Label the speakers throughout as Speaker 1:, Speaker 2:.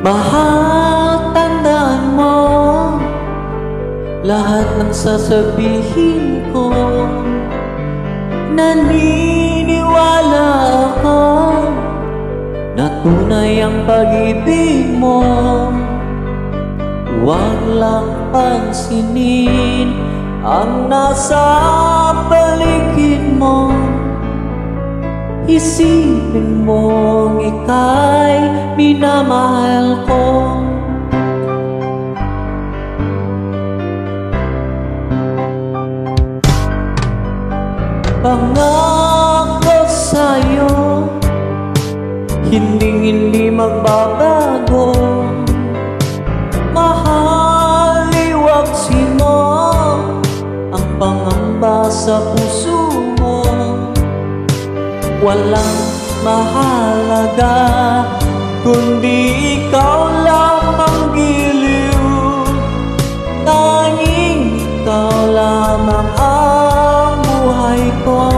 Speaker 1: Mahal, tandaan mo lahat ng sasabihin ko. Naniniwala ako na tunay ang pag-ibig mo. Huwag lang pansinin ang nasa paligid mo. Isipin mong ika'y minamahal ko. Pangako sa'yo, hindi magbabago. Mahal, iwagsin mo ang pangamba sa puso mo. Walang mahalaga kundi ikaw lamang giliw. Tanging ikaw lamang ang buhay ko.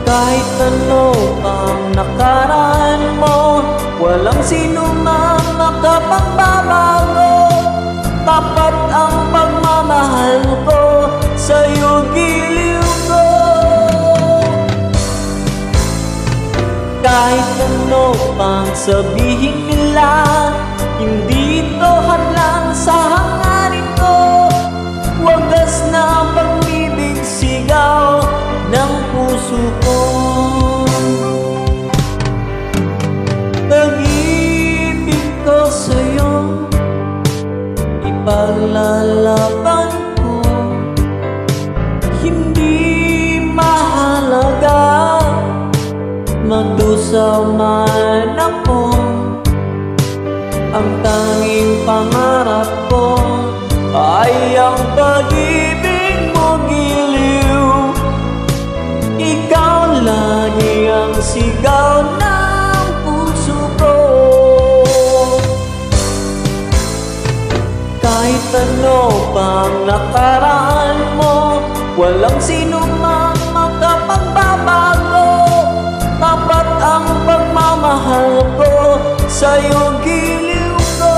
Speaker 1: Kahit ano ang nakaraan mo, walang sino mang makapagbabago. Tapat ang pagmamahal ko sa'yo, giliw ko. Kahit ano pang sabihin nila, hindi ito hadlang sa hangarin ko. Wagas na pag-ibig, sigaw ng puso ko. Pag-ibig ko sa'yo, ipaglalaban ko. Hindi mahalaga magdusa man ako. Ang tanging pangarap ko ay ang pag-ibig mo, giliw. Ikaw lagi ang sigaw ng puso ko. Kahit ano pang nakaraan mo, walang sino mang makapagbabago. Tapat ang pagmamahal ko sa'yo, giliw ko.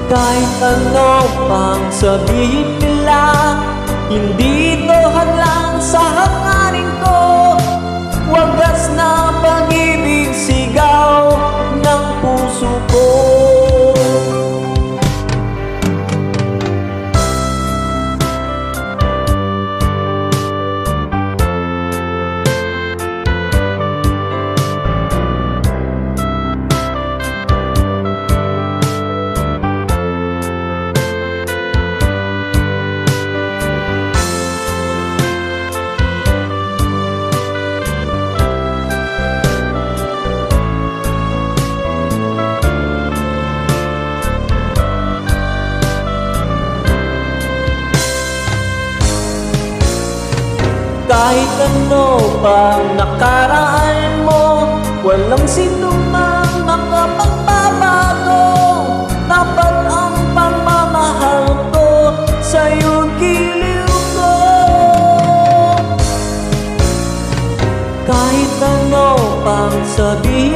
Speaker 1: Kahit ano pang sabihin nila, hindi ito hadlang sa hangarin ko. Wagas na pag-ibig, sigaw ng puso ko. Kahit ano pang nakaraan mo, walang sino mang makapagbabago. Tapat ang pagmamahal ko sa'yo, giliw ko. Kahit ano pang sabihin